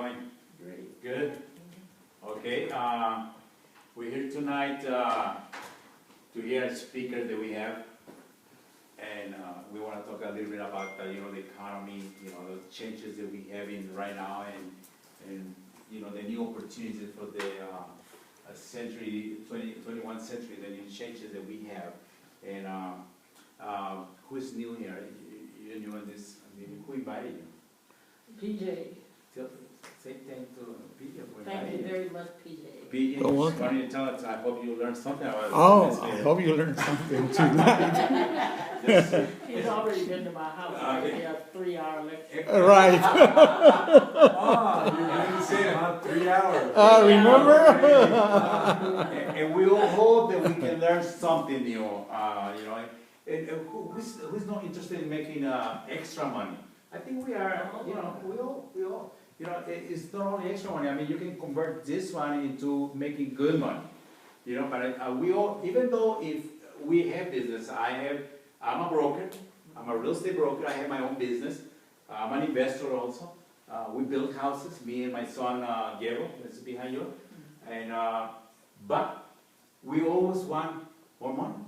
going? Great. Good? Okay, we're here tonight to hear a speaker that we have. And we want to talk a little bit about, the economy, the changes that we have in right now and the new opportunities for the century, 21st century, the new changes that we have. And who's new here? You new in this, who invited you? PJ. Say thank to PJ for Thank inviting you you. very much, PJ. PJ, You're welcome. why don't you tell us, I hope you learned something about it. Oh, I hope you learned something tonight. He's already been to my house. I think he has 3-hour lecture. Right. Oh, you didn't say it, huh? 3 hours. Remember? And we all hope that we can learn something new, and who's not interested in making extra money? I think we are, we all, it's not only extra money. I mean, you can convert this one into making good money, but we all, even though if we have business, I'm a broker, I'm a real estate broker, I have my own business, I'm an investor also. We build houses, me and my son, Diego, that's behind you, and, but we always want more money.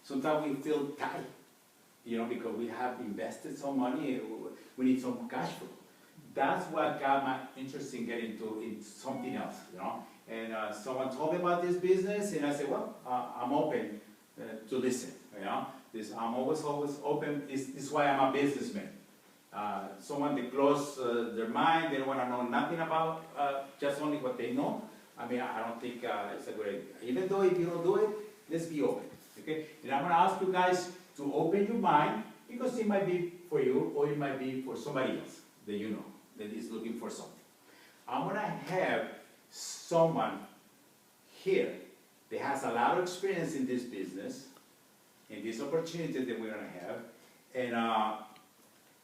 Sometimes we feel tight, because we have invested some money, we need some cash flow. That's what got my interest in getting into something else, And someone told me about this business, and I said, well, I'm open to listen, I'm always open. This is why I'm a businessman. Someone that close their mind, they don't want to know nothing about just only what they know. I mean, I don't think it's a good idea. Even though if you don't do it, let's be open, okay? And I'm going to ask you guys to open your mind, because it might be for you, or it might be for somebody else that you know, that is looking for something. I'm going to have someone here that has a lot of experience in this business, in this opportunity that we're going to have, and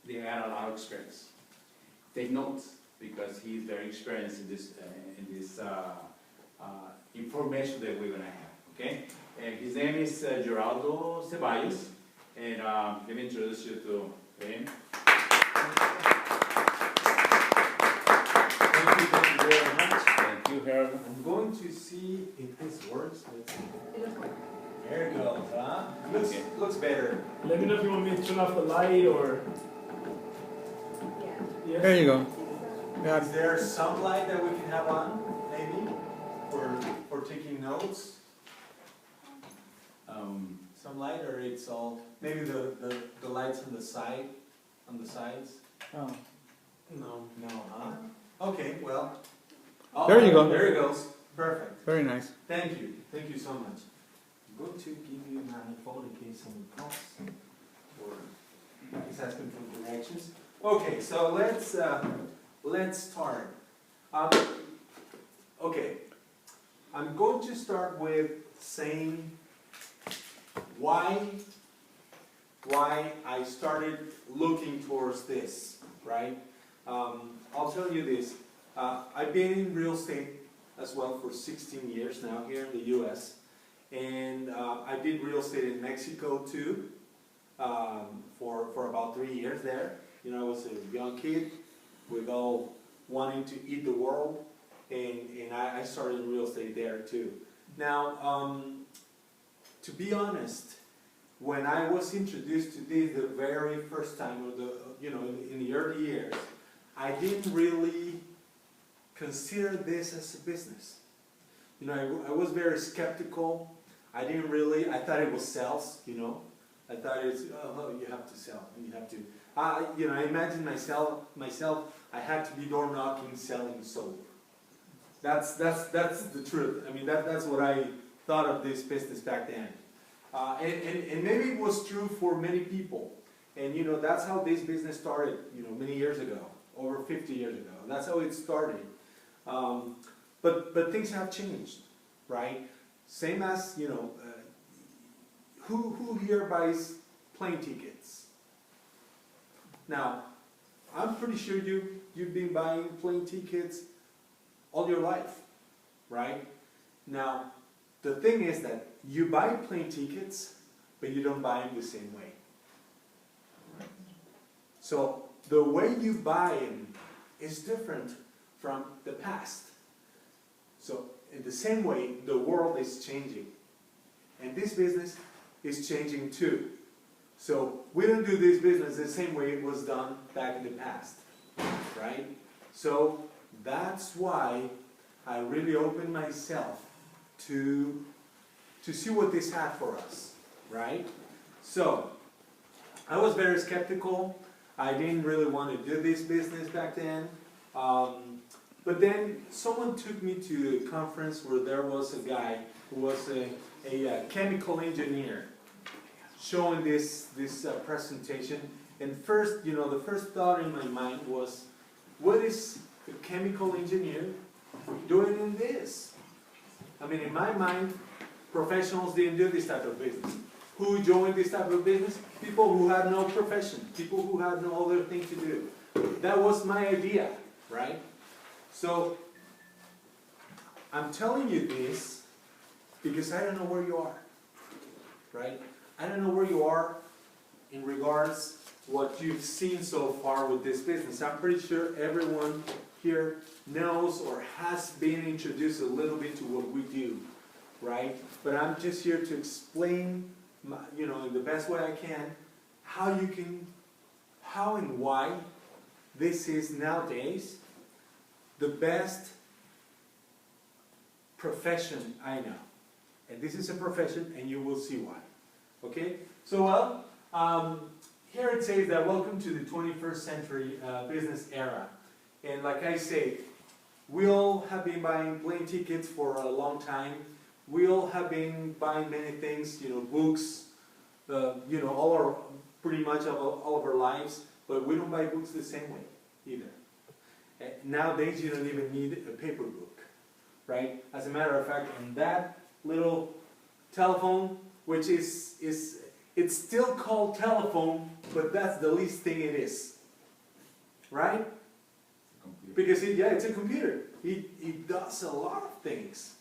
they got a lot of experience. Take notes, because he's very experienced in this information that we're going to have, okay? And his name is Geraldo Ceballos, and let me introduce you to him. Thank you very much. Thank you, Harold. I'm going to see if this works. Let's see. There it goes, huh? Looks better. Let me know if you want me to turn off the light or. Yes. There you go. Is there some light that we can have on, maybe, for taking notes? Some light, or it's all maybe the lights on the sides. Oh. No, huh? Okay, well. There you go. There it goes. Perfect. Very nice. Thank you so much. I'm going to give you my phone in case someone calls or is asking for directions. Okay, so let's start. Okay, I'm going to start with saying why I started looking towards this, right? I'll tell you this. I've been in real estate as well for 16 years now here in the U.S. And I did real estate in Mexico too for about 3 years there. I was a young kid with all wanting to eat the world, and I started real estate there too. Now, to be honest, when I was introduced to this the very first time, or in the early years, I didn't really consider this as a business. I was very skeptical. I thought it was sales, I thought it's, you have to sell, and you have to, I imagined myself, I had to be door knocking, selling soap. That's the truth. I mean, that's what I thought of this business back then. And maybe it was true for many people. And that's how this business started, many years ago, over 50 years ago. That's how it started. But things have changed, right? Same as, who here buys plane tickets? Now, I'm pretty sure you've been buying plane tickets all your life, right? Now, the thing is that you buy plane tickets, but you don't buy them the same way. So, the way you buy them is different from the past. So in the same way, the world is changing. And this business is changing too. So we don't do this business the same way it was done back in the past, right? So that's why I really opened myself to see what this had for us, right? So I was very skeptical. I didn't really want to do this business back then. But then someone took me to a conference where there was a guy who was a chemical engineer showing this presentation. And first, the first thought in my mind was, what is a chemical engineer doing in this? I mean, in my mind, professionals didn't do this type of business. Who joined this type of business? People who had no profession, people who had no other thing to do. That was my idea, right? So, I'm telling you this because I don't know where you are, right? I don't know where you are in regards to what you've seen so far with this business. I'm pretty sure everyone here knows or has been introduced a little bit to what we do, right? But I'm just here to explain, in the best way I can, how and why this is nowadays the best profession I know. And this is a profession, and you will see why. Okay? So, here it says that welcome to the 21st century business era. And like I say, we all have been buying plane tickets for a long time. We all have been buying many things, books, pretty much all of our lives, but we don't buy books the same way either. Nowadays, you don't even need a paper book, right? As a matter of fact, on that little telephone, which it's still called telephone, but that's the least thing it is, right? Because it's a computer. It does a lot of things,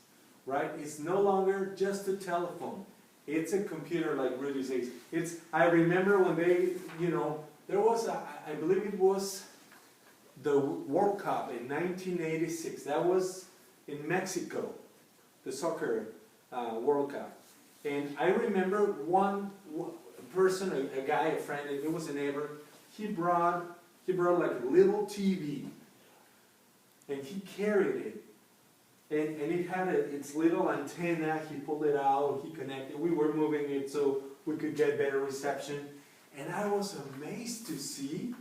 right? It's no longer just a telephone. It's a computer, like Rudy says. I remember when there was, I believe it was the World Cup in 1986. That was in Mexico, the soccer World Cup. And I remember one person, a guy, a friend, it was a neighbor, he brought like a little TV. And he carried it. And it had its little antenna. He pulled it out, he connected. We were moving it so we could get better reception. And I was amazed to see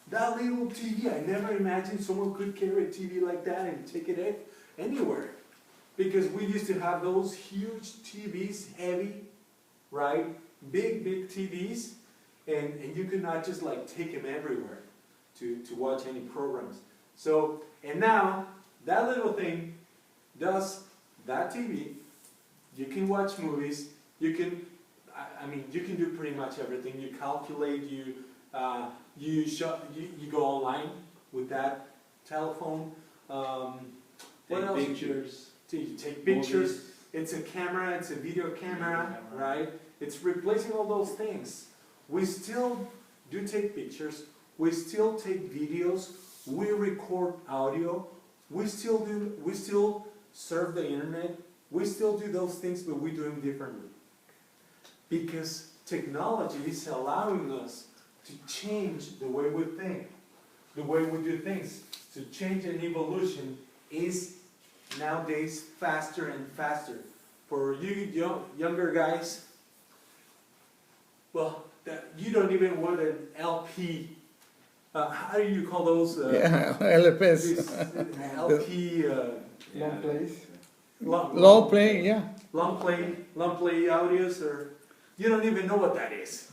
that little TV. I never imagined someone could carry a TV like that and take it anywhere. Because we used to have those huge TVs, heavy, right? Big TVs. And you could not just take them everywhere to watch any programs. So, and now, that little thing does that TV. You can watch movies. You can, you can do pretty much everything. You calculate, you go online with that telephone. Take pictures. You take pictures. It's a camera, it's a video camera, right? It's replacing all those things. We still do take pictures. We still take videos. We record audio. We still surf the internet. We still do those things, but we do them differently. Because technology is allowing us to change the way we think, the way we do things. To change and evolution is nowadays faster and faster. For you younger guys, well, you don't even want an LP. How do you call those? LPs. LP. Long plays. Long play, yeah. Long play audios, or you don't even know what that is.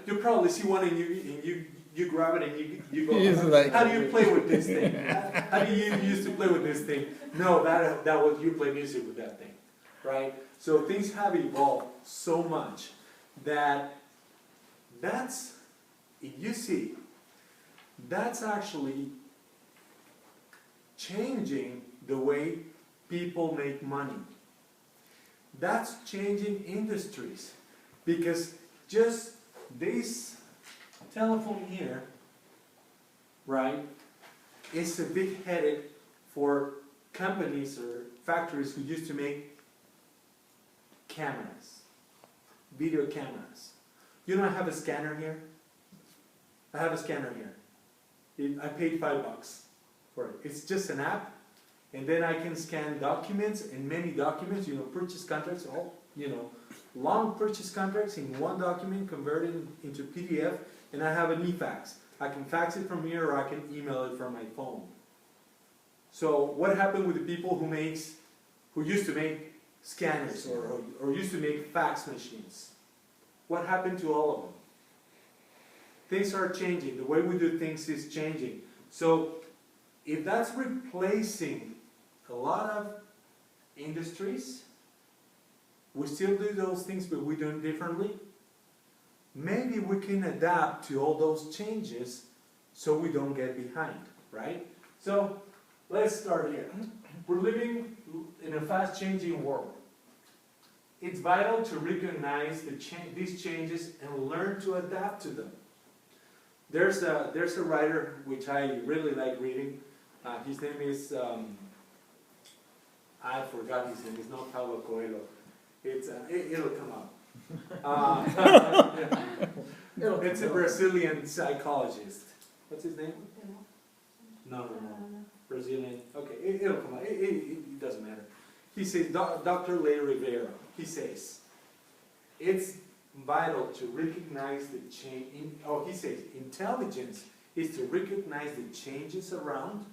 You probably see one and you grab it and you go. How do you play with this thing? How do you used to play with this thing? No, that was you play music with that thing, right? So things have evolved so much that's if you see. That's actually changing the way people make money. That's changing industries. Because just this telephone here, right, it's a big headache for companies or factories who used to make cameras, video cameras. You know, I have a scanner here. I have a scanner here. I paid $5 for it. It's just an app, and then I can scan documents, and many documents, you know, purchase contracts, all, you know, long purchase contracts in one document converted into PDF, and I have an e-fax. I can fax it from here, or I can email it from my phone. So what happened with the people who used to make scanners or used to make fax machines? What happened to all of them? Things are changing. The way we do things is changing. So if that's replacing a lot of industries, we still do those things, but we do them differently. Maybe we can adapt to all those changes so we don't get behind, right? So let's start here. We're living in a fast-changing world. It's vital to recognize these changes and learn to adapt to them. There's a writer which I really like reading. His name is, I forgot his name. It's not Paulo Coelho. It'll come up. It's a Brazilian psychologist. What's his name? No. Brazilian. Okay, it'll come out. It doesn't matter. He says, Dr. Lay Rivera, he says, it's vital to recognize the change. He says, intelligence is to recognize the changes around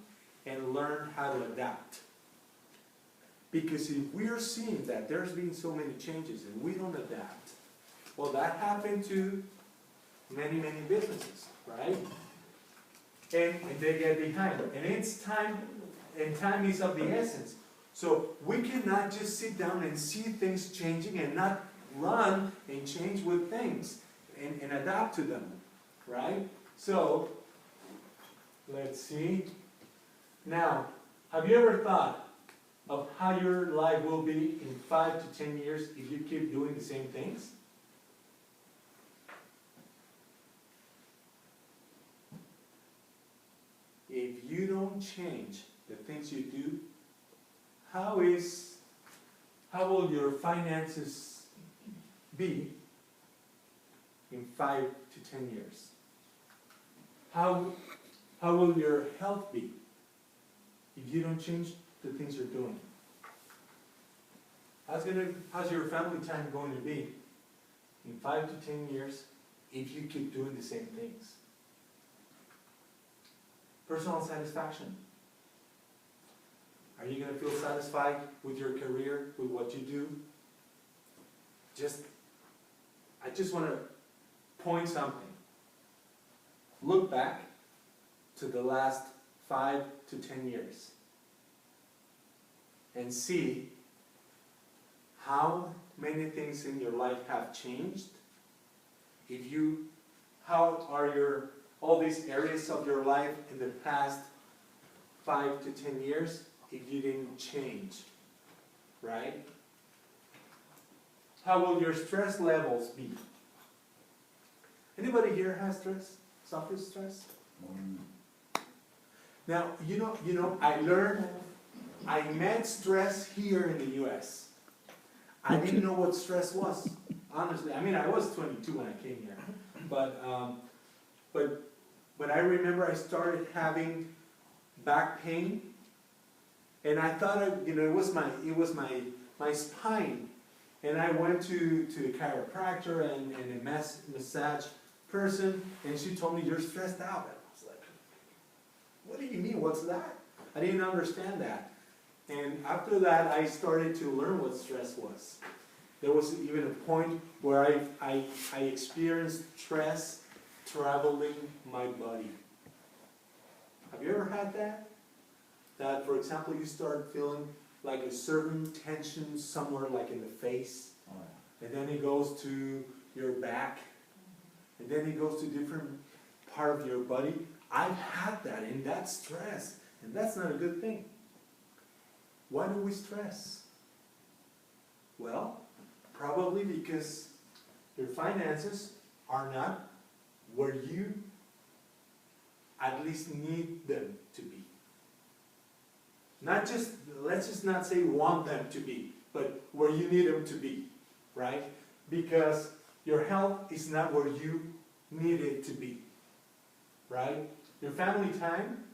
and learn how to adapt. Because if we're seeing that there's been so many changes and we don't adapt, well, that happened to many businesses, right? And they get behind. And it's time, and time is of the essence. So we cannot just sit down and see things changing and not run and change with things and adapt to them, right? So, let's see. Now, have you ever thought of how your life will be in 5 to 10 years if you keep doing the same things? If you don't change the things you do, how will your finances be in 5 to 10 years? How will your health be if you don't change the things you're doing? How's your family time going to be in 5 to 10 years if you keep doing the same things? Personal satisfaction. Are you going to feel satisfied with your career, with what you do? I just want to point something. Look back to the last 5 to 10 years and see how many things in your life have changed. How are all these areas of your life in the past 5 to 10 years if you didn't change, right? How will your stress levels be? Anybody here has stress? Suffers stress? Now, I met stress here in the U.S. I didn't know what stress was, honestly. I mean, I was 22 when I came here, but I remember I started having back pain, and I thought it was my spine, and I went to a chiropractor and a massage person, and she told me, you're stressed out. And I was like, what do you mean, what's that? I didn't understand that. And after that, I started to learn what stress was. There was even a point where I experienced stress traveling my body. Have you ever had that? That, for example, you start feeling like a certain tension somewhere, like in the face, and then it goes to your back, and then it goes to different part of your body. I've had that, and that's stress, and that's not a good thing. Why do we stress? Well, probably because your finances are not where you at least need them to be. let's just not say want them to be, but where you need them to be, right? Because your health is not where you need it to be, right? Your family time,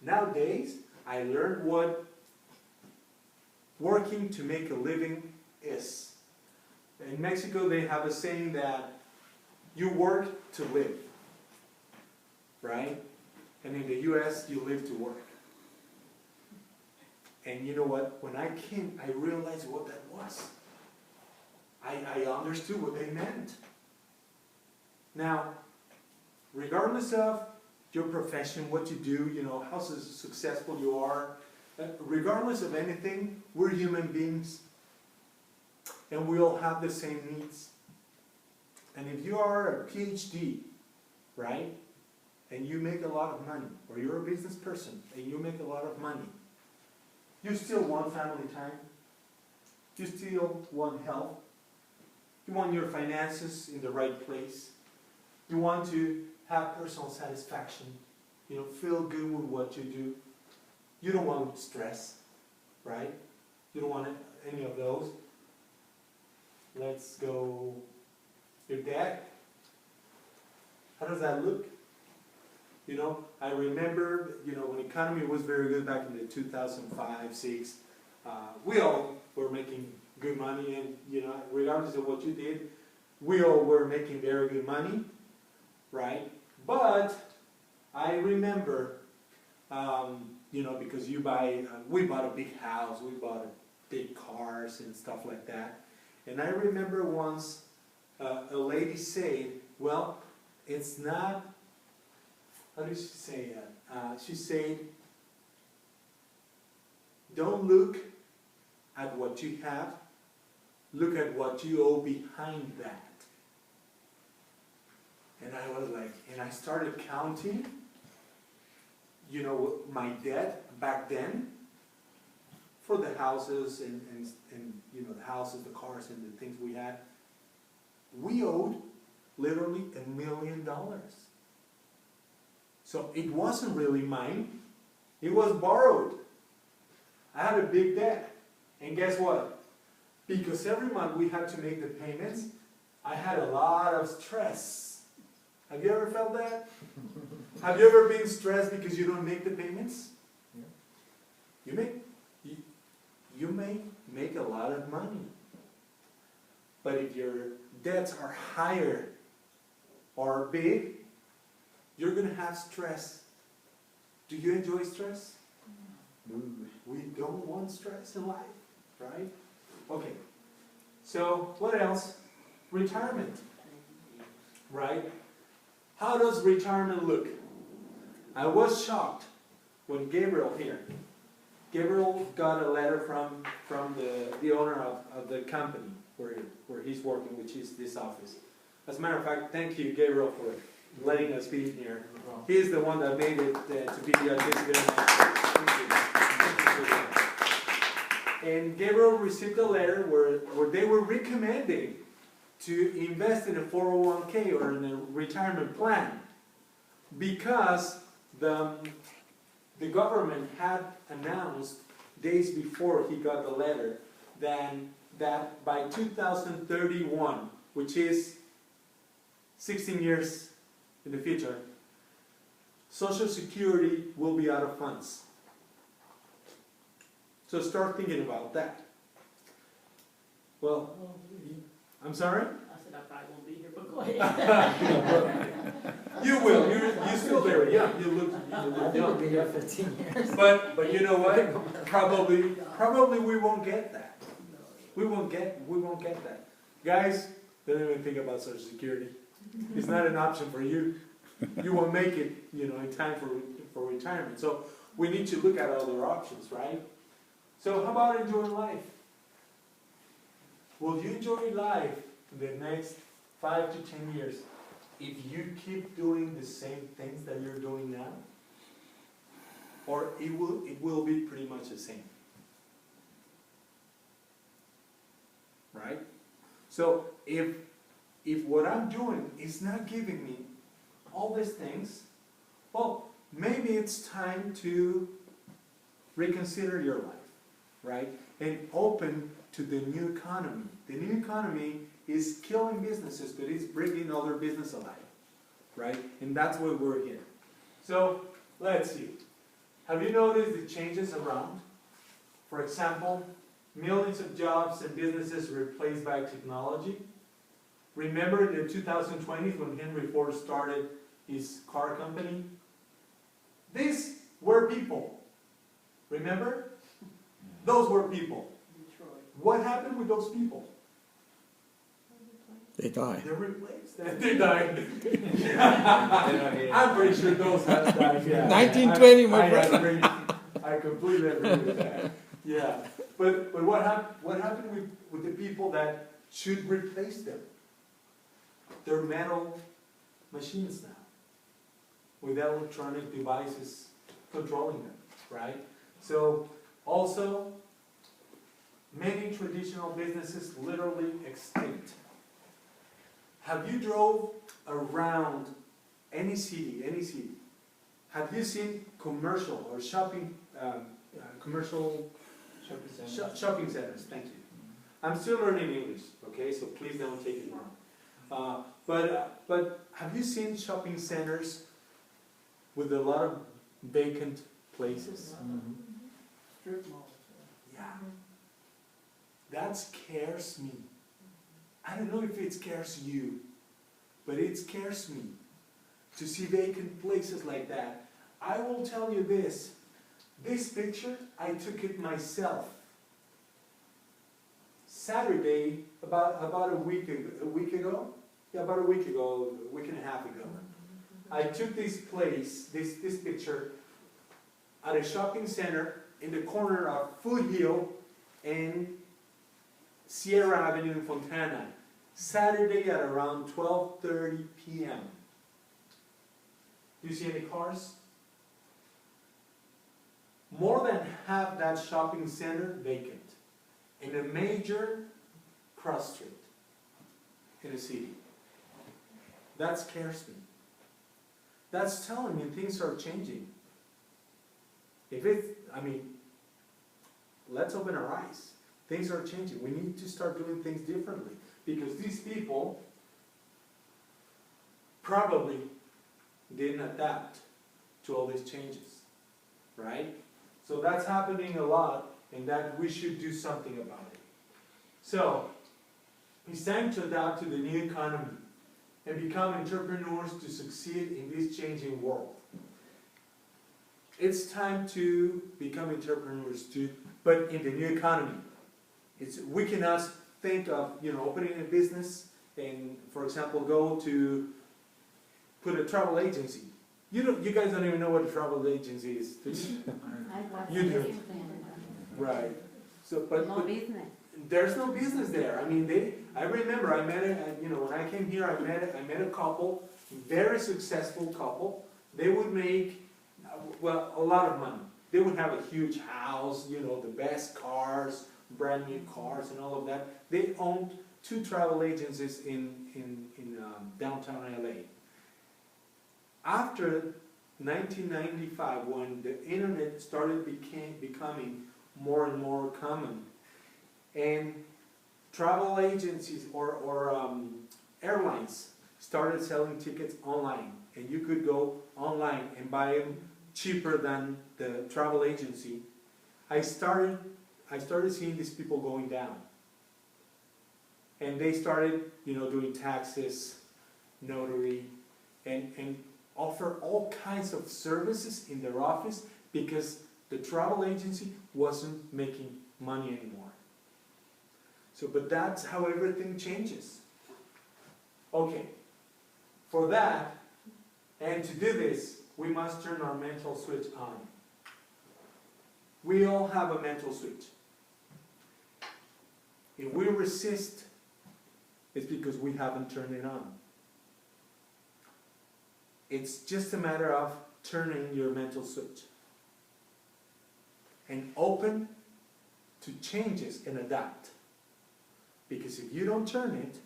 nowadays, I learned what working to make a living is. In Mexico, they have a saying that you work to live, right? And in the US, you live to work. And you know what? When I came, I realized what that was. I understood what they meant. Now, regardless of your profession, what you do, you know, how successful you are, regardless of anything, we're human beings. And we all have the same needs. And if you are a PhD, right, and you make a lot of money, or you're a business person and you make a lot of money, you still want family time. You still want health. You want your finances in the right place. You want to have personal satisfaction. You know, feel good with what you do. You don't want stress, right? You don't want any of those. Let's go. Your dad. How does that look? You know, I remember, you know, when the economy was very good back in the 2005, 6, we all were making good money, and, you know, regardless of what you did, we all were making very good money, right? But I remember, you know, because we bought a big house, we bought big cars and stuff like that. And I remember once a lady said, well, it's not, how did she say that? She said, don't look at what you have, look at what you owe behind that. And I was like, and I started counting, you know, my debt back then for the houses and you know, the houses, the cars, and the things we had. We owed literally $1 million. So it wasn't really mine, it was borrowed. I had a big debt. And guess what? Because every month we had to make the payments, I had a lot of stress. Have you ever felt that? Have you ever been stressed because you don't make the payments? Yeah. You may make a lot of money. But if your debts are higher or big, you're going to have stress. Do you enjoy stress? We don't want stress in life, right? Okay. So, what else? Retirement. Right? How does retirement look? I was shocked when Gabriel got a letter from the owner of the company where he's working, which is this office. As a matter of fact, thank you, Gabriel, for letting us be here. He is the one that made it to be this event. And Gabriel received a letter where they were recommending to invest in a 401k or in a retirement plan, because the government had announced days before he got the letter that by 2031, which is 16 years in the future, Social Security will be out of funds. So start thinking about that. Well, I'm sorry? I said I probably won't be here, but go ahead. You will. You're still very young. You look I think we'll young. be here 15 years. But you know what? Probably we won't get that. We won't get that. Guys, don't even think about Social Security. It's not an option for you. You won't make it, you know, in time for retirement. So we need to look at other options, right? So how about enjoying life? Will you enjoy life in the next 5 to 10 years if you keep doing the same things that you're doing now? Or it will be pretty much the same. Right? So if what I'm doing is not giving me all these things, well, maybe it's time to reconsider your life, right? And open to the new economy. The new economy is killing businesses, but it's bringing other business alive, right? And that's why we're here. So, let's see. Have you noticed the changes around? For example, millions of jobs and businesses replaced by technology. Remember in the 2020s when Henry Ford started his car company? These were people. Remember? Those were people. Detroit. What happened with those people? They die. They're replaced. They died. I'm pretty sure those have died. Yeah. 1920, my friend. I completely agree with that. Yeah. But what happened with the people that should replace them? They're metal machines now, with electronic devices controlling them, right? So also, many traditional businesses literally extinct. Have you drove around any city? Have you seen commercial or shopping, commercial shopping centers? Thank you. I'm still learning English, okay, so please don't take it wrong. But have you seen shopping centers with a lot of vacant places? Strip malls. Yeah. That scares me. I don't know if it scares you, but it scares me to see vacant places like that. I will tell you this. This picture, I took it myself. Saturday, about a week ago. Yeah, about a week and a half ago. I took this picture at a shopping center in the corner of Foothill and Sierra Avenue in Fontana. Saturday at around 12:30 p.m. Do you see any cars? More than half that shopping center vacant in a major cross street in a city. That scares me. That's telling me things are changing. Let's open our eyes. Things are changing. We need to start doing things differently because these people probably didn't adapt to all these changes, right? So that's happening a lot, and that we should do something about it. So, it's time to adapt to the new economy and become entrepreneurs to succeed in this changing world. It's time to become entrepreneurs too, but in the new economy. We cannot think of opening a business and, for example, go to put a travel agency. You guys don't even know what a travel agency is, do you? You do. Right. So, but business. there's no business there. I remember I met when I came here, I met a couple, very successful couple. They would make, a lot of money. They would have a huge house, the best cars, brand new cars and all of that. They owned 2 travel agencies in downtown LA. After 1995, when the internet started becoming more and more common, and travel agencies or airlines started selling tickets online, and you could go online and buy them cheaper than the travel agency, I started seeing these people going down. And they started, doing taxes, notary, and offer all kinds of services in their office because the travel agency wasn't making money anymore. But that's how everything changes. Okay, for that, and to do this, we must turn our mental switch on. We all have a mental switch. If we resist, it's because we haven't turned it on. It's just a matter of turning your mental switch and open to changes and adapt. Because if you don't turn it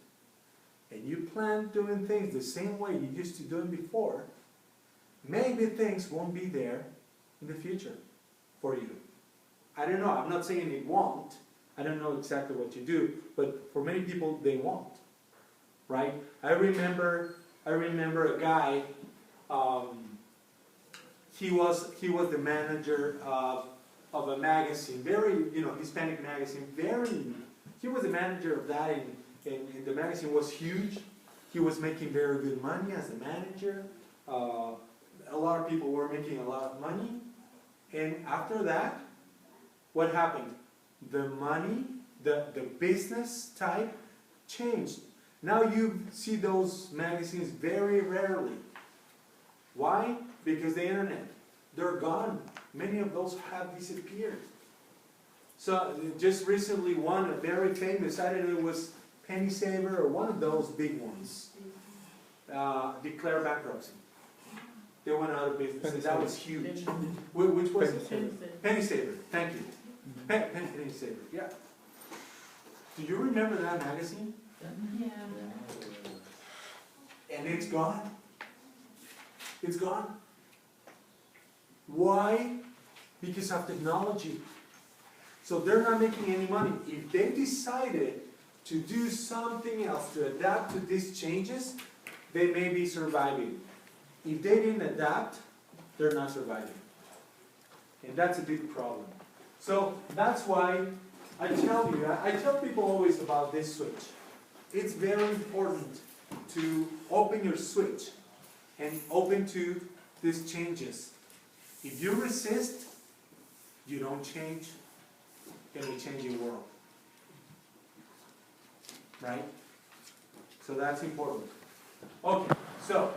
and you plan doing things the same way you used to do them before, maybe things won't be there in the future for you. I don't know, I'm not saying it won't. I don't know exactly what you do, but for many people, they won't, right? I remember a guy, he was the manager of a magazine, very, Hispanic magazine, he was the manager of that, and the magazine was huge. He was making very good money as a manager. A lot of people were making a lot of money. And after that, what happened? The money, the business type changed. Now you see those magazines very rarely. Why? Because the internet. They're gone. Many of those have disappeared. So just recently one, a very famous, I don't know, it was Penny Saver or one of those big ones, declared bankruptcy. They went out of business, and that was huge. Which was it? Penny Saver, thank you. Penny Saver, yeah. Do you remember that magazine? Yeah. And it's gone. It's gone. Why? Because of technology. So they're not making any money. If they decided to do something else, to adapt to these changes, they may be surviving. If they didn't adapt, they're not surviving. And that's a big problem. So that's why I tell people always about this switch. It's very important to open your switch and open to these changes. If you resist, you don't change, then you change your world. Right? So that's important. Okay, so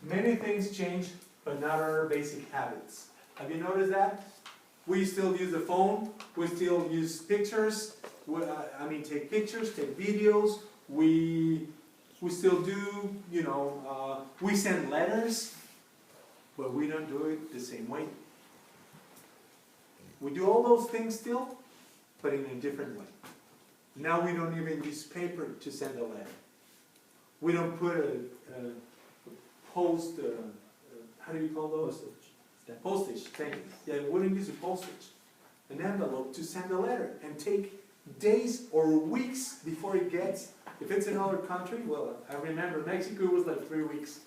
many things change, but not our basic habits. Have you noticed that? We still use the phone, we still use pictures, take pictures, take videos, we still do, we send letters, but we don't do it the same way. We do all those things still, but in a different way. Now we don't even use paper to send a letter. We don't put a how do you call those? Postage, thank you. Yeah, we wouldn't use a postage, an envelope to send a letter and take days or weeks before it gets. If it's another country, well, I remember Mexico was like 3 weeks.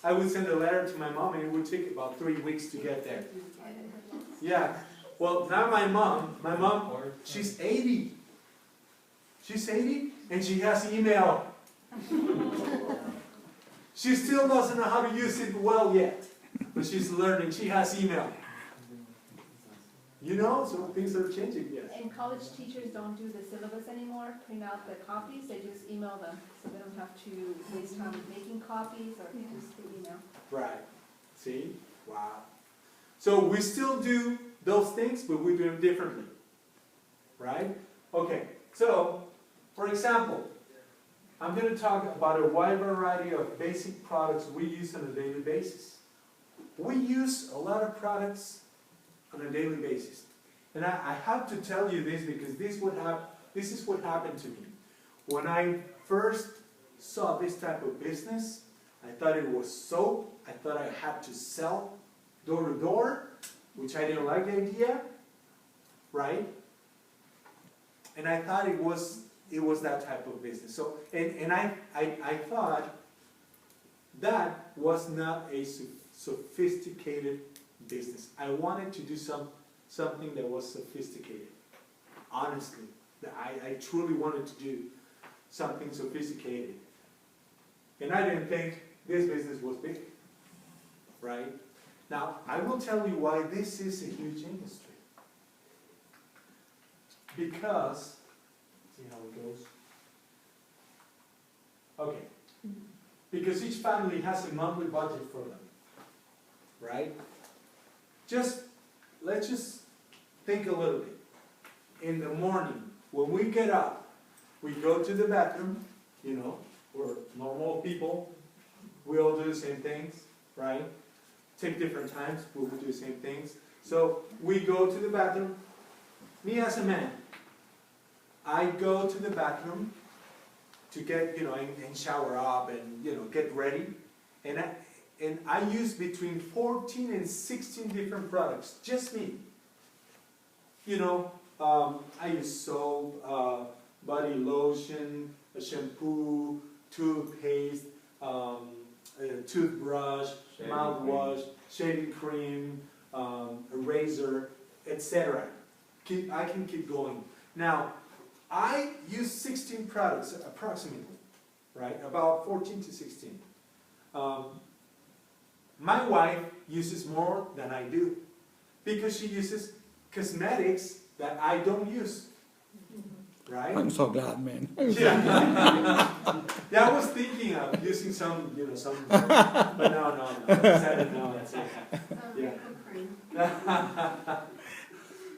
I would send a letter to my mom and it would take about 3 weeks to get there. Yeah, well, now my mom, she's 80. She's 80 and she has email. She still doesn't know how to use it well yet, but she's learning. She has email. So things are changing, yes. And college teachers don't do the syllabus anymore, print out the copies, they just email them. So they don't have to waste time making copies or just the email. Right. See? Wow. So we still do those things, but we do them differently. Right? Okay. So, for example, I'm going to talk about a wide variety of basic products we use on a daily basis. We use a lot of products on a daily basis. And I have to tell you this because this is what happened to me. When I first saw this type of business, I thought it was soap. I thought I had to sell door to door, which I didn't like the idea, right? And I thought it was that type of business. So, and I thought that was not a sophisticated business. I wanted to do something that was sophisticated. Honestly, I truly wanted to do something sophisticated. And I didn't think this business was big, right? Now, I will tell you why this is a huge industry. Because, see how it goes? Okay. Because each family has a monthly budget for them, right? Let's just think a little bit. In the morning, when we get up, we go to the bathroom, we're normal people. We all do the same things, right? Take different times, but we do the same things. So we go to the bathroom. Me as a man, I go to the bathroom to get, and shower up and, get ready. And I use between 14 and 16 different products, just me. you know, I use soap, body lotion, a shampoo, toothpaste, a toothbrush, Shaving mouthwash, shaving cream, a razor, etc. I can keep going. Now, I use 16 products approximately, right? About 14 to 16. My wife uses more than I do because she uses cosmetics that I don't use, right? I'm so glad, man. Yeah. Yeah, I was thinking of using some, you know, some, but no. Decided no, that's it. Yeah.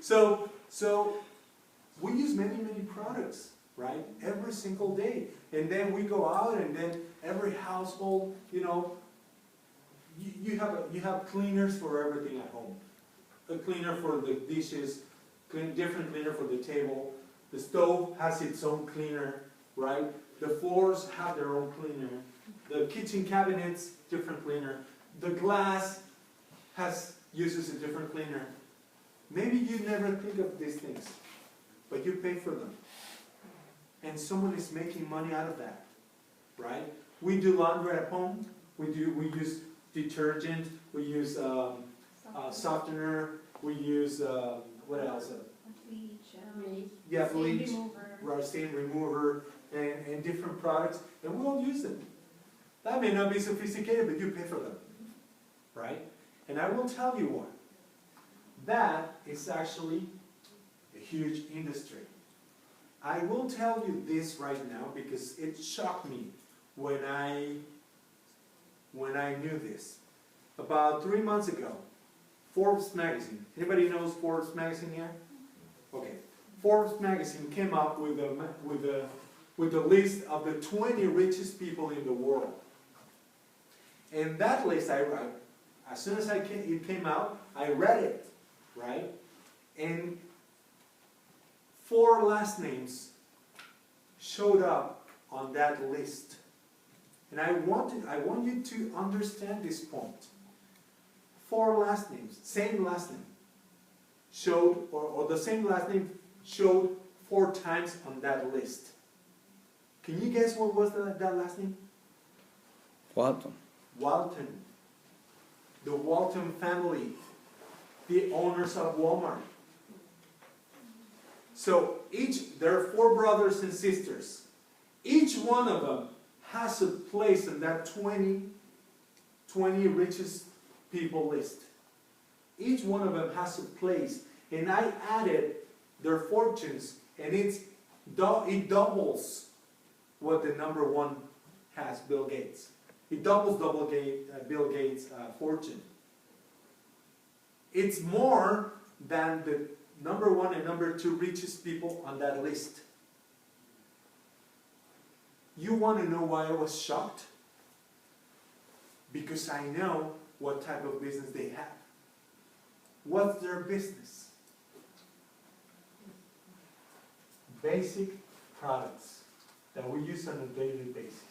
So we use many products, right? Every single day, and then we go out, and then every household, you know, you have cleaners for everything at home. A cleaner for the dishes, different cleaner for the table. The stove has its own cleaner, right? The floors have their own cleaner. The kitchen cabinets, different cleaner. The glass uses a different cleaner. Maybe you never think of these things, but you pay for them. And someone is making money out of that, right? We do laundry at home. We use detergent. We use softener. We use what else? Bleach, Yeah, stain bleach, remover. stain remover, and different products, and we all use them. That may not be sophisticated, but you pay for them, right? And I will tell you what, that is actually a huge industry. I will tell you this right now because it shocked me when I knew this. About 3 months ago, Forbes magazine. Anybody knows Forbes magazine here? Okay. Forbes magazine came up with a list of the 20 richest people in the world. And that list, as soon as it came out, I read it, right? And 4 last names showed up on that list. And I want you to understand this point. 4 last names, same last name, showed, or the same last name showed 4 times on that list. Can you guess what was that last name? Walton. Walton. The Walton family, the owners of Walmart. So there are 4 brothers and sisters. Each one of them has a place in that 20 richest people list. Each one of them has a place. And I added their fortunes, and it doubles what the number 1 has, Bill Gates. It doubles Bill Gates' fortune. It's more than the number 1 and number 2 richest people on that list. You want to know why I was shocked? Because I know what type of business they have. What's their business? Basic products that we use on a daily basis.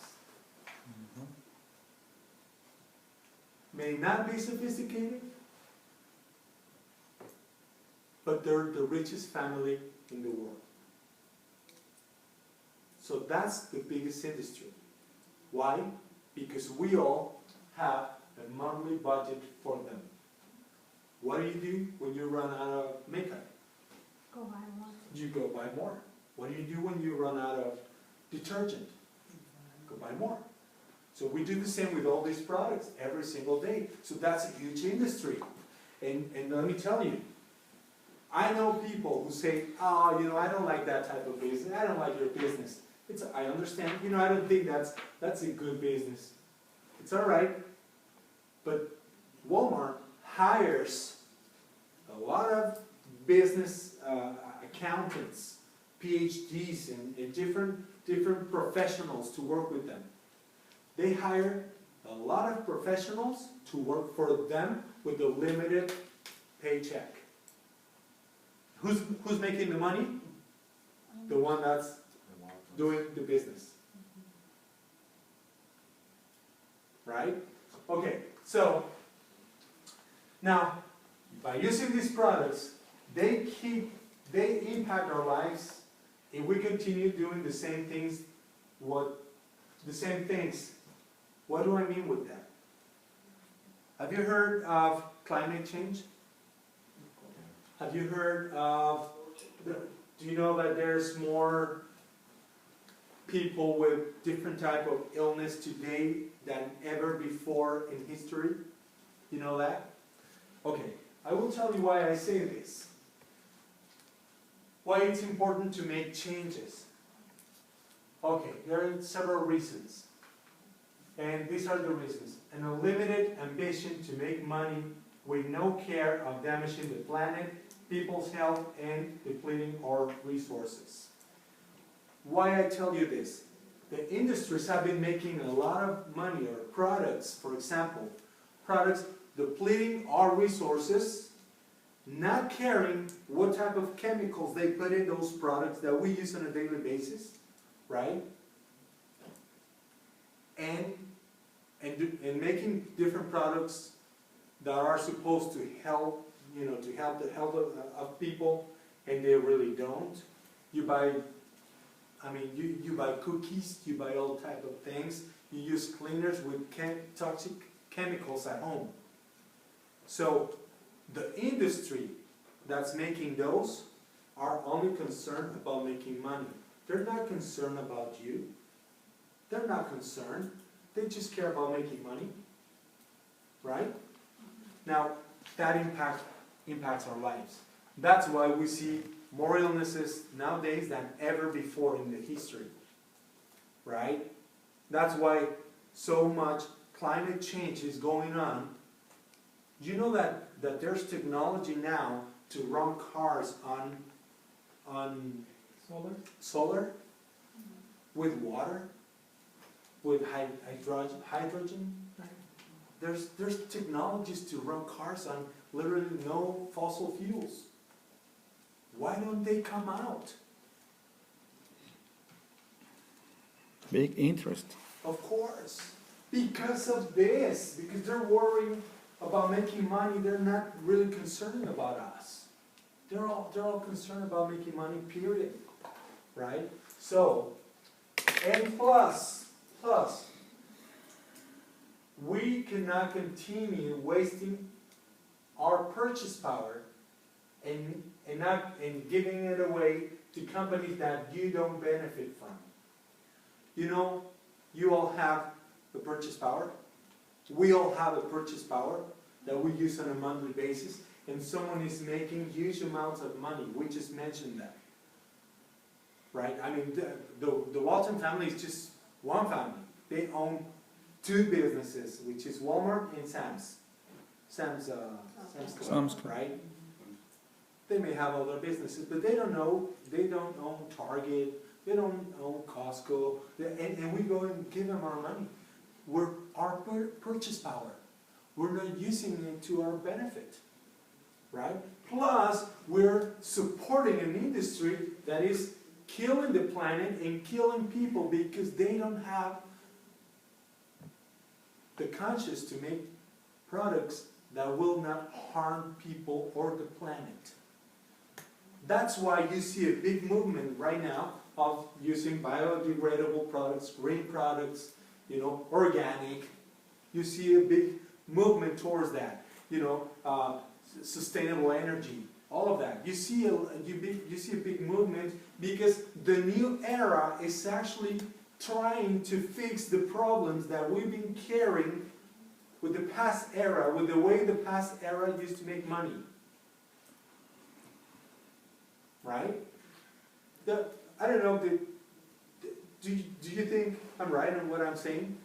May not be sophisticated, but they're the richest family in the world. So that's the biggest industry. Why? Because we all have a monthly budget for them. What do when you run out of makeup? Go buy more. You go buy more. What do you do when you run out of detergent? Go buy more. So we do the same with all these products every single day. So that's a huge industry. And let me tell you, I know people who say, oh, I don't like that type of business. I don't like your business. I understand. I don't think that's a good business. It's all right. But Walmart hires a lot of business accountants, PhDs, and different professionals to work with them. They hire a lot of professionals to work for them with a limited paycheck. Who's making the money? The one that's doing the business. Right? Okay, so now by using these products, they keep they impact our lives if we continue doing the same things. What do I mean with that? Have you heard of climate change? Have you heard of, do you know that there's more people with different type of illness today than ever before in history? You know that? Okay, I will tell you why I say this. Why it's important to make changes. Okay, there are several reasons. And these are the reasons. An unlimited ambition to make money with no care of damaging the planet, people's health, and depleting our resources. Why I tell you this? The industries have been making a lot of money, or products, for example, products depleting our resources, not caring what type of chemicals they put in those products that we use on a daily basis, right? And making different products that are supposed to help, to help the health of people, and they really don't. You buy cookies, you buy all type of things, you use cleaners with toxic chemicals at home. So the industry that's making those are only concerned about making money. They're not concerned about you. They're not concerned. They just care about making money. Right? Now, that impacts our lives. That's why we see more illnesses nowadays than ever before in the history. Right? That's why so much climate change is going on. Do you know that there's technology now to run cars on solar with water, with hydrogen? There's technologies to run cars on literally no fossil fuels. Why don't they come out? Big interest. Of course. Because of this. Because they're worrying about making money. They're not really concerned about us. They're all concerned about making money, period. Right? So, and plus, we cannot continue wasting our purchase power and giving it away to companies that you don't benefit from. You know, you all have the purchase power. We all have a purchase power that we use on a monthly basis, and someone is making huge amounts of money. We just mentioned that. Right? I mean, the Walton family is just one family. They own two businesses, which is Walmart and Sam's Club, right? They may have other businesses, but they don't own Target, they don't own Costco, and we go and give them our money. Our purchase power. We're not using it to our benefit, right? Plus, we're supporting an industry that is killing the planet and killing people because they don't have the conscience to make products that will not harm people or the planet. That's why you see a big movement right now of using biodegradable products, green products, organic. You see a big movement towards that. Sustainable energy, all of that. You see a big movement because the new era is actually trying to fix the problems that we've been carrying with the past era, with the way the past era used to make money. Right? I don't know, do you think I'm right on what I'm saying?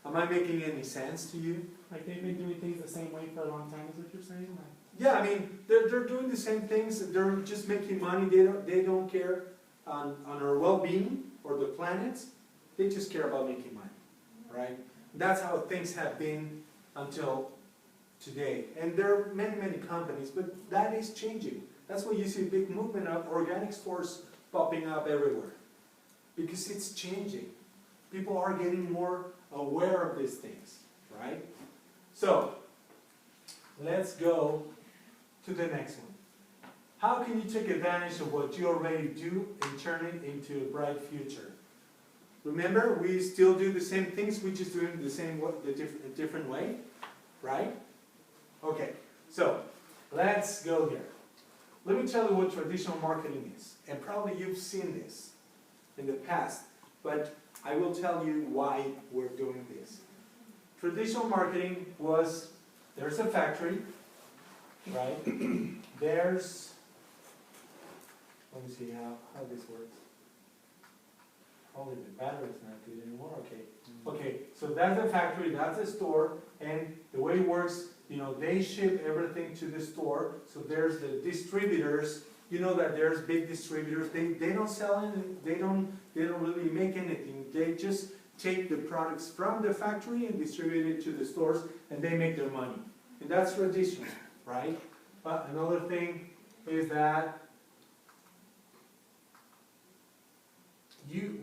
Am I making any sense to you? Like they've been doing things the same way for a long time, is what you're saying? Like, yeah, I mean, they're doing the same things. They're just making money. They don't care on our well-being or the planet. They just care about making money, right? That's how things have been until today. And there are many, many companies, but that is changing. That's why you see a big movement of organic stores popping up everywhere. Because it's changing. People are getting more aware of these things, right? So, let's go to the next one. how can you take advantage of what you already do and turn it into a bright future? Remember, we still do the same things, we just do it the same way, a different way, right? Okay, so let's go here. Let me tell you what traditional marketing is, and probably you've seen this in the past, but I will tell you why we're doing this. Traditional marketing was, there's a factory, right? There's, let me see how this works. Probably the battery's not good anymore, okay. Okay, so that's a factory, that's a store, and the way it works, you know, they ship everything to the store, so there's the distributors, you know that there's big distributors, they don't sell anything, they don't really make anything, they just take the products from the factory and distribute it to the stores, and they make their money. And that's traditional, right? But another thing is that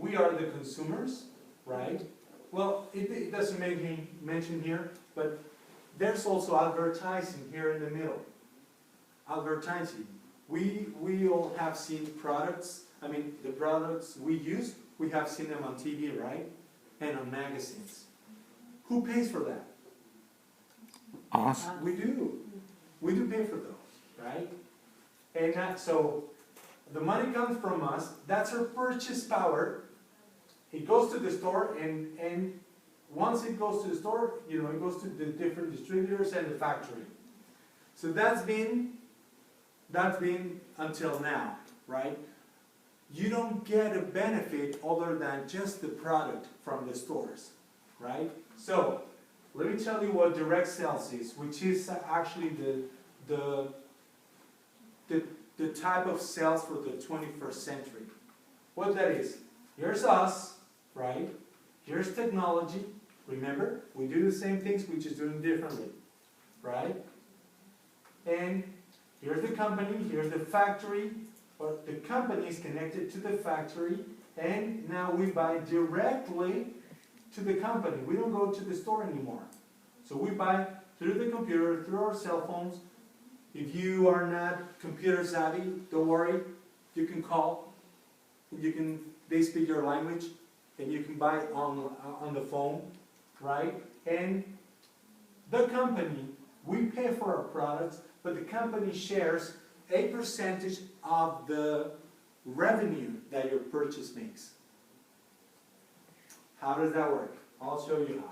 we are the consumers, right? Well, it doesn't make me mention here, but there's also advertising here in the middle. Advertising. We all have seen products, I mean, the products we use, we have seen them on TV, right? And on magazines. Who pays for that? Us. We do. We do pay for those, right? And so the money comes from us, that's our purchase power. It goes to the store, and once it goes to the store, you know, it goes to the different distributors and the factory. So that's been until now, right? You don't get a benefit other than just the product from the stores, right? So let me tell you what direct sales is, which is actually the type of sales for the 21st century. What that is, here's us, right? Here's technology. Remember, we do the same things, we just do them differently, right? And here's the company, here's the factory, but the company is connected to the factory, and now we buy directly to the company. We don't go to the store anymore. So we buy through the computer, through our cell phones. If you are not computer savvy, don't worry, you can call, they speak your language, and you can buy it on the phone, right? And the company, we pay for our products, but the company shares a percentage of the revenue that your purchase makes. How does that work? I'll show you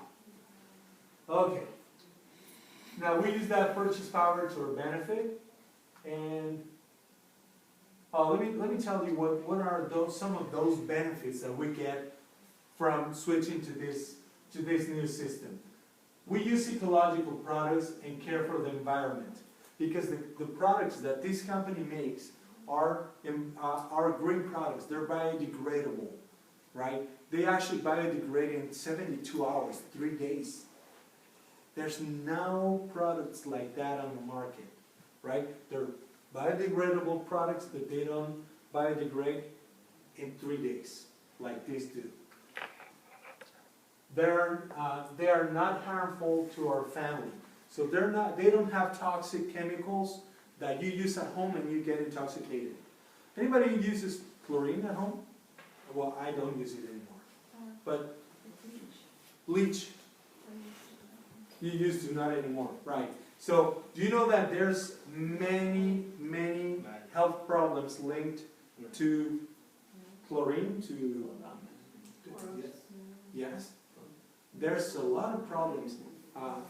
how. Okay. Now we use that purchase power to our benefit, and let me tell you what are some of those benefits that we get from switching to this new system. We use ecological products and care for the environment, because the products that this company makes are green products. They're biodegradable, right? They actually biodegrade in 72 hours, 3 days. There's no products like that on the market, right? They're biodegradable products that they don't biodegrade in 3 days, like these do. They are not harmful to our family. So they don't have toxic chemicals that you use at home and you get intoxicated. Anybody who uses chlorine at home? Well, I don't use it anymore. But bleach. You used to, not anymore, right? So, do you know that there's many health problems linked to chlorine, yes? There's a lot of problems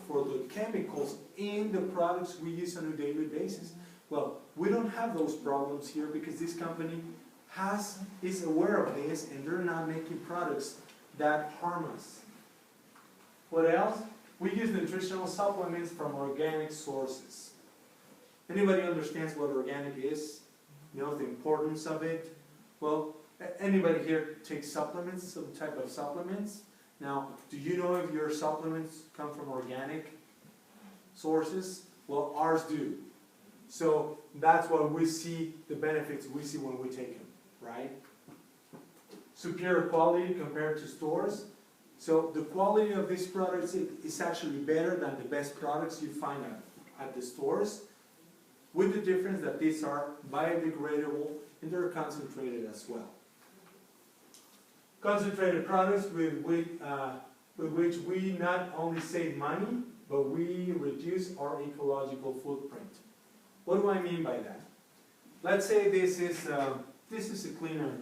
for the chemicals in the products we use on a daily basis. Well, we don't have those problems here because this company is aware of this, and they're not making products that harm us. What else? We use nutritional supplements from organic sources. Anybody understands what organic is? You know the importance of it? Well, anybody here takes supplements, some type of supplements? Now, do you know if your supplements come from organic sources? Well, ours do. So that's why we see the benefits we see when we take them, right? Superior quality compared to stores. So the quality of these products is actually better than the best products you find at the stores. with the difference that these are biodegradable and they're concentrated as well. Concentrated products with which we not only save money, but we reduce our ecological footprint. What do I mean by that? Let's say this is a cleaner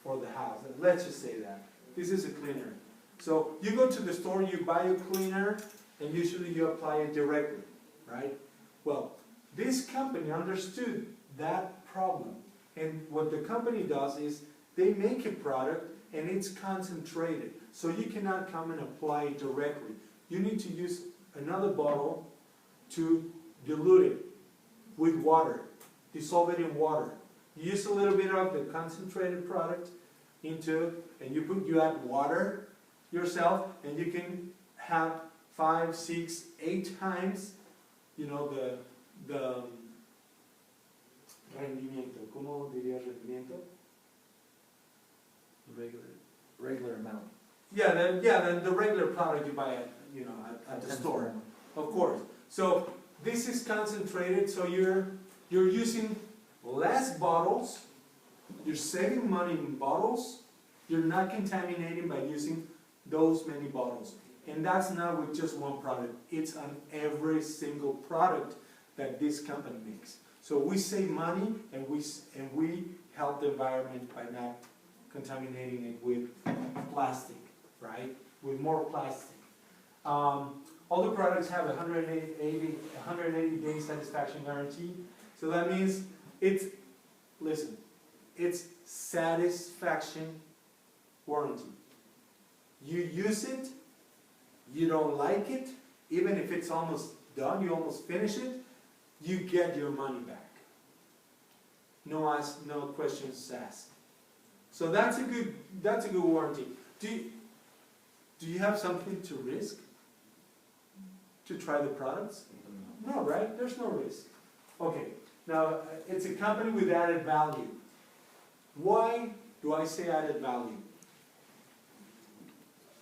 for the house. Let's just say that. This is a cleaner. So you go to the store, you buy a cleaner, and usually you apply it directly, right? Well, this company understood that problem. And what the company does is they make a product and it's concentrated. So you cannot come and apply it directly. You need to use another bottle to dilute it with water, dissolve it in water. You use a little bit of the concentrated product into, and you add water yourself, and you can have 5, 6, 8 times, you know, the rendimiento. ¿Cómo diría rendimiento? Regular amount. Yeah, the regular product you buy at the store, of course. So this is concentrated, so you're using less bottles, you're saving money in bottles, you're not contaminating by using those many bottles. And that's not with just one product, it's on every single product that this company makes. So we save money and we help the environment by not contaminating it with plastic, right? With more plastic. All the products have a 180 day satisfaction guarantee. So that means it's satisfaction warranty. You use it, you don't like it, even if it's almost done, you almost finish it, you get your money back. No questions asked. So that's a good warranty. Do you have something to risk? To try the products? No, right? There's no risk. Okay, now it's a company with added value. Why do I say added value?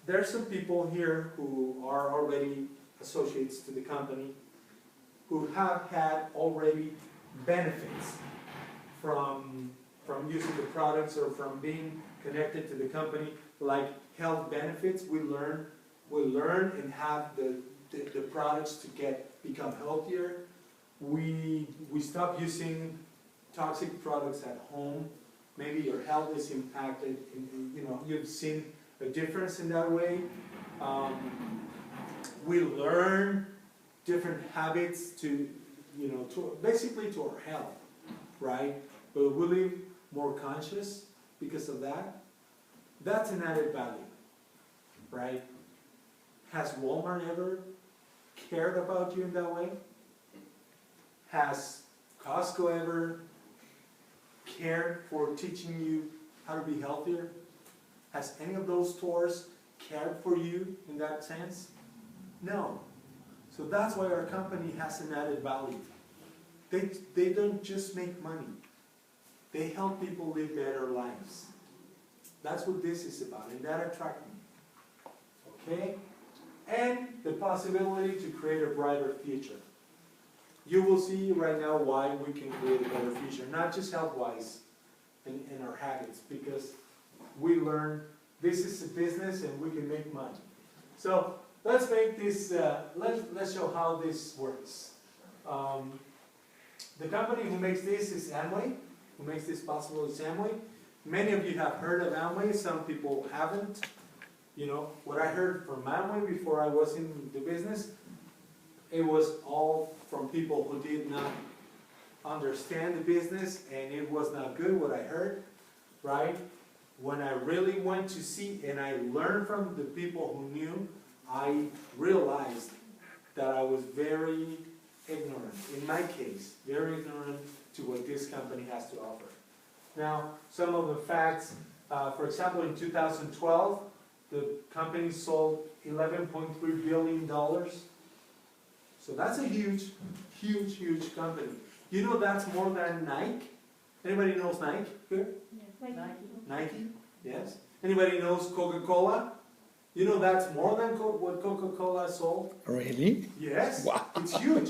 There's some people here who are already associates to the company who have had already benefits from using the products or from being connected to the company, like health benefits. We learn and have the products to become healthier. We stop using toxic products at home. Maybe your health is impacted. You've seen a difference in that way. We learn different habits basically to our health, right? But we live more conscious because of that. That's an added value, right? Has Walmart ever cared about you in that way? Has Costco ever cared for teaching you how to be healthier? Has any of those stores cared for you in that sense? No. So that's why our company has an added value. They don't just make money. They help people live better lives. That's what this is about, and that attracts me. Okay? And the possibility to create a brighter future. You will see right now why we can create a better future, not just health-wise in our habits, because we learn this is a business and we can make money. So let's make this, let's show how this works. The company who makes this is Amway, who makes this possible is Amway. Many of you have heard of Amway, some people haven't. What I heard from Amway before I was in the business, it was all from people who did not understand the business, and it was not good what I heard, right? When I really went to see and I learned from the people who knew, I realized that I was very ignorant, in my case, very ignorant to what this company has to offer. Now, some of the facts, for example, in 2012, the company sold $11.3 billion. So that's a huge, huge, huge company. You know that's more than Nike? Anybody knows Nike here? Nike. Nike? Yes. Anybody knows Coca-Cola? You know that's more than what Coca-Cola sold? Really? Yes. Wow. It's huge.